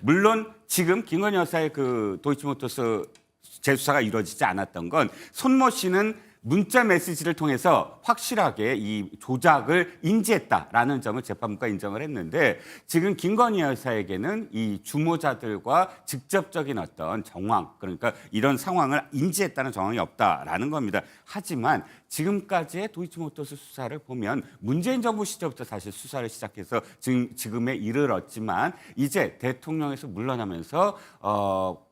물론 지금 김건희 여사의 그 도이치모터스 재수사가 이루어지지 않았던 건 손모 씨는 문자 메시지를 통해서 확실하게 이 조작을 인지했다라는 점을 재판부가 인정을 했는데 지금 김건희 여사에게는 이 주모자들과 직접적인 어떤 정황, 그러니까 이런 상황을 인지했다는 정황이 없다라는 겁니다. 하지만 지금까지의 도이치모터스 수사를 보면 문재인 정부 시절부터 사실 수사를 시작해서 지금에 이르렀지만 이제 대통령에서 물러나면서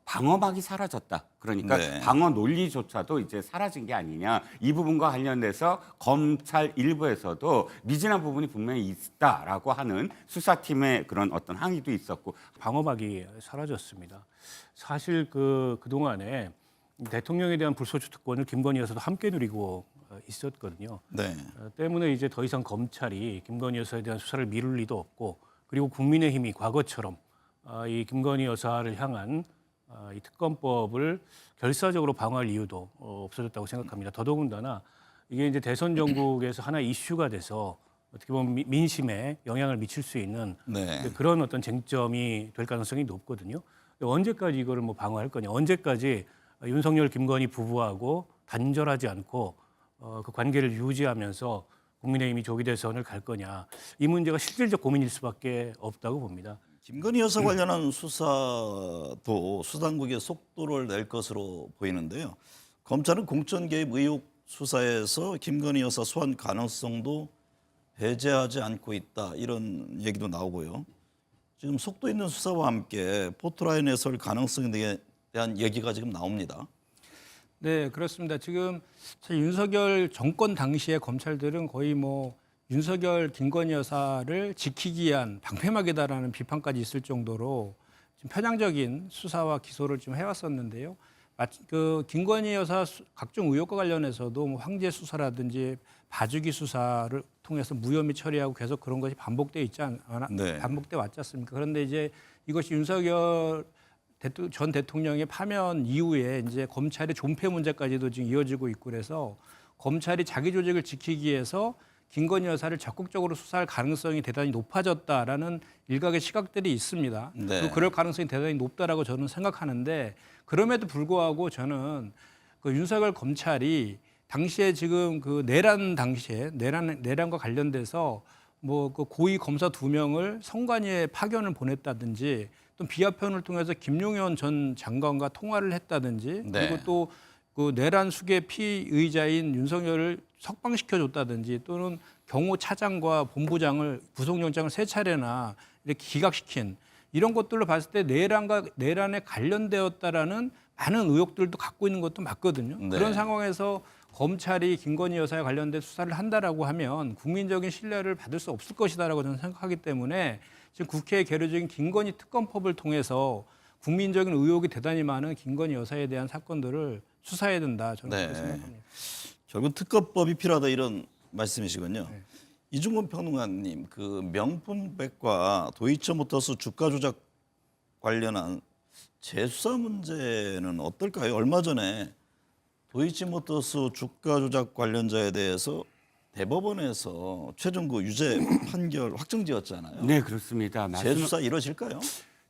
방어막이 사라졌다. 그러니까 네. 방어 논리조차도 이제 사라진 게 아니냐. 이 부분과 관련돼서 검찰 일부에서도 미진한 부분이 분명히 있다라고 하는 수사팀의 그런 어떤 항의도 있었고. 방어막이 사라졌습니다. 사실 그동안에 대통령에 대한 불소추 특권을 김건희 여사도 함께 누리고 있었거든요. 네. 때문에 이제 더 이상 검찰이 김건희 여사에 대한 수사를 미룰 리도 없고, 그리고 국민의힘이 과거처럼 이 김건희 여사를 향한 이 특검법을 결사적으로 방어할 이유도 없어졌다고 생각합니다. 더더군다나 이게 이제 대선 전국에서 하나의 이슈가 돼서 어떻게 보면 민심에 영향을 미칠 수 있는 네. 그런 어떤 쟁점이 될 가능성이 높거든요. 언제까지 이거를 뭐 방어할 거냐? 언제까지 윤석열, 김건희 부부하고 단절하지 않고 그 관계를 유지하면서 국민의힘이 조기 대선을 갈 거냐? 이 문제가 실질적 고민일 수밖에 없다고 봅니다. 김건희 여사 관련한 수사도 수당국의 속도를 낼 것으로 보이는데요. 검찰은 공천 개입 의혹 수사에서 김건희 여사 소환 가능성도 배제하지 않고 있다, 이런 얘기도 나오고요. 지금 속도 있는 수사와 함께 포토라인에 설 가능성에 대한 얘기가 지금 나옵니다. 네, 그렇습니다. 지금 사실 윤석열 정권 당시에 검찰들은 거의 뭐 윤석열, 김건희 여사를 지키기 위한 방패막이다라는 비판까지 있을 정도로 좀 편향적인 수사와 기소를 좀 해왔었는데요. 그 김건희 여사 각종 의혹과 관련해서도 뭐 황제 수사라든지 봐주기 수사를 통해서 무혐의 처리하고 계속 그런 것이 반복돼 있지 않아? 네. 반복돼 왔지 않습니까? 그런데 이제 이것이 윤석열 전 대통령의 파면 이후에 이제 검찰의 존폐 문제까지도 지금 이어지고 있고, 그래서 검찰이 자기 조직을 지키기 위해서 김건희 여사를 적극적으로 수사할 가능성이 대단히 높아졌다라는 일각의 시각들이 있습니다. 네. 그럴 가능성이 대단히 높다라고 저는 생각하는데, 그럼에도 불구하고 저는 그 윤석열 검찰이 당시에 지금 그 내란 당시에 내란과 관련돼서 뭐 그 고위 검사 2명을 선관위에 파견을 보냈다든지, 또 비화편을 통해서 김용현 전 장관과 통화를 했다든지, 네. 그리고 또 그 내란 수계 피의자인 윤석열을 석방시켜줬다든지, 또는 경호 차장과 본부장을 구속영장을 3차례나 이렇게 기각시킨 이런 것들로 봤을 때 내란에 관련되었다라는 많은 의혹들도 갖고 있는 것도 맞거든요. 네. 그런 상황에서 검찰이 김건희 여사에 관련된 수사를 한다라고 하면 국민적인 신뢰를 받을 수 없을 것이다라고 저는 생각하기 때문에 지금 국회에 계류적인 김건희 특검법을 통해서 국민적인 의혹이 대단히 많은 김건희 여사에 대한 사건들을 수사해야 된다, 저는 그렇게 생각합니다. 결국 특검법이 필요하다, 이런 말씀이시군요. 이중근 평론가님, 그 명품백과 도이치모터스 주가 조작 관련한 재수사 문제는 어떨까요? 얼마 전에 도이치모터스 주가 조작 관련자에 대해서 대법원에서 최종 그 유죄 판결 확정지었잖아요. 네, 그렇습니다. 재수사 이루어질까요?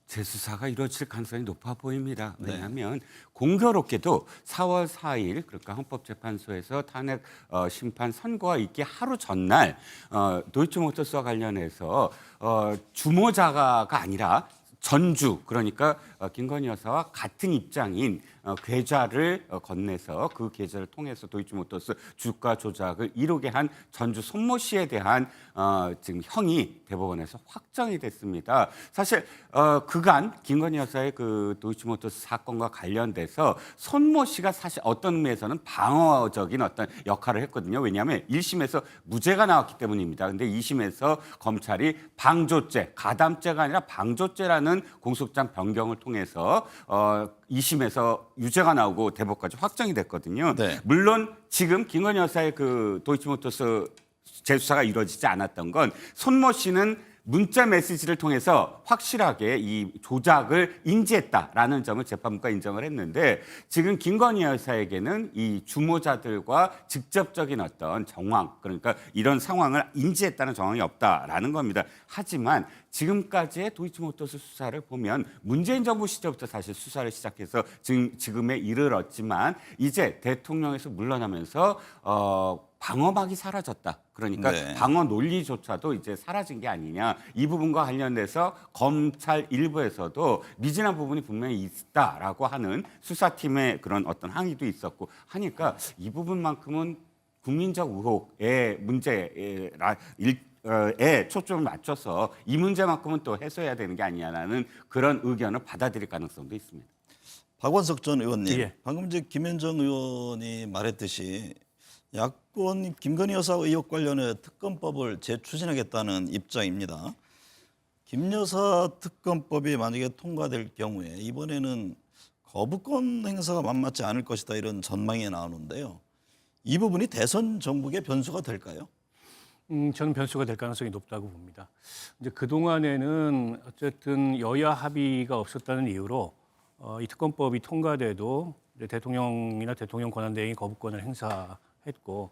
재수사가 이루어질 가능성이 높아 보입니다. 네. 왜냐하면 공교롭게도 4월 4일 그러니까 헌법재판소에서 탄핵 심판 선고가 있기 하루 전날 도이치모터스와 관련해서 주모자가 아니라 전주, 그러니까 김건희 여사와 같은 입장인 계좌를 건네서 그 계좌를 통해서 도이치모터스 주가 조작을 이루게 한 전주 손모 씨에 대한 지금 형이 대법원에서 확정이 됐습니다. 사실 그간 김건희 여사의 그 도이치모터스 사건과 관련돼서 손모 씨가 사실 어떤 의미에서는 방어적인 어떤 역할을 했거든요. 왜냐하면 1심에서 무죄가 나왔기 때문입니다. 근데 2심에서 검찰이 방조죄, 가담죄가 아니라 방조죄라는 공소장 변경을 통해서 2심에서 유죄가 나오고 대법까지 확정이 됐거든요. 네. 물론 지금 김건희 여사의 그 도이치모터스 재수사가 이루어지지 않았던 건 손모 씨는 문자 메시지를 통해서 확실하게 이 조작을 인지했다라는 점을 재판부가 인정을 했는데 지금 김건희 여사에게는 이 주모자들과 직접적인 어떤 정황 그러니까 이런 상황을 인지했다는 정황이 없다라는 겁니다. 하지만 지금까지의 도이치모터스 수사를 보면 문재인 정부 시절부터 사실 수사를 시작해서 지금에 이르렀지만 이제 대통령에서 물러나면서 방어막이 사라졌다. 그러니까 네. 방어 논리조차도 이제 사라진 게 아니냐. 이 부분과 관련돼서 검찰 일부에서도 미진한 부분이 분명히 있다라고 하는 수사팀의 그런 어떤 항의도 있었고 하니까 이 부분만큼은 국민적 의혹의 문제에 초점을 맞춰서 이 문제만큼은 또 해소해야 되는 게 아니냐라는 그런 의견을 받아들일 가능성도 있습니다. 박원석 전 의원님, 예. 방금 이제 김현정 의원이 말했듯이 야권 김건희 여사 의혹 관련해 특검법을 재추진하겠다는 입장입니다. 김 여사 특검법이 만약에 통과될 경우에 이번에는 거부권 행사가 만만치 않을 것이다 이런 전망이 나오는데요. 이 부분이 대선 정국의 변수가 될까요? 저는 변수가 될 가능성이 높다고 봅니다. 이제 그 동안에는 어쨌든 여야 합의가 없었다는 이유로 이 특검법이 통과돼도 이제 대통령이나 대통령 권한대행이 거부권을 행사했고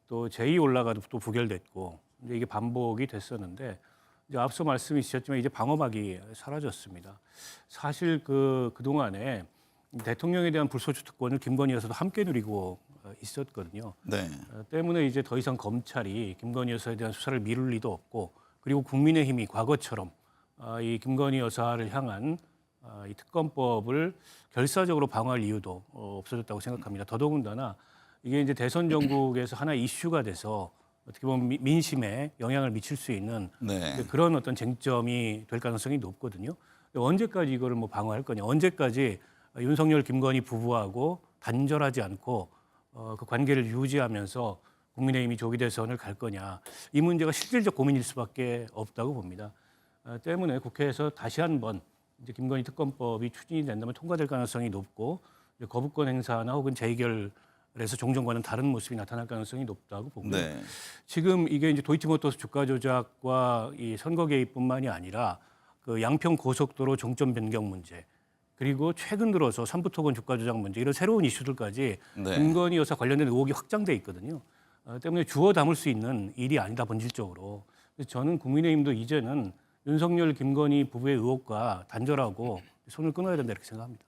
또 제2 올라가도 또 부결됐고 이제 이게 반복이 됐었는데 이제 앞서 말씀이 주셨지만 이제 방어막이 사라졌습니다. 사실 그 동안에 대통령에 대한 불소추 특권을 김건희 여사도 함께 누리고 있었거든요. 네. 때문에 이제 더 이상 검찰이 김건희 여사에 대한 수사를 미룰 리도 없고 그리고 국민의힘이 과거처럼 이 김건희 여사를 향한 이 특검법을 결사적으로 방어할 이유도 없어졌다고 생각합니다. 더더군다나 이게 이제 대선 정국에서 하나의 이슈가 돼서 어떻게 보면 민심에 영향을 미칠 수 있는 네. 그런 어떤 쟁점이 될 가능성이 높거든요. 언제까지 이거를 뭐 방어할 거냐? 언제까지 윤석열, 김건희 부부하고 단절하지 않고 그 관계를 유지하면서 국민의힘이 조기 대선을 갈 거냐? 이 문제가 실질적 고민일 수밖에 없다고 봅니다. 때문에 국회에서 다시 한번 이제 김건희 특검법이 추진이 된다면 통과될 가능성이 높고 이제 거부권 행사나 혹은 재의결에서 종전과는 다른 모습이 나타날 가능성이 높다고 보고요. 네. 지금 이게 이제 도이치모터스 주가 조작과 이 선거 개입뿐만이 아니라 그 양평 고속도로 종점 변경 문제 그리고 최근 들어서 삼부토건 주가 조작 문제 이런 새로운 이슈들까지 네. 김건희 여사 관련된 의혹이 확장돼 있거든요. 때문에 주워 담을 수 있는 일이 아니다 본질적으로. 그래서 저는 국민의힘도 이제는 윤석열, 김건희 부부의 의혹과 단절하고 손을 끊어야 된다 이렇게 생각합니다.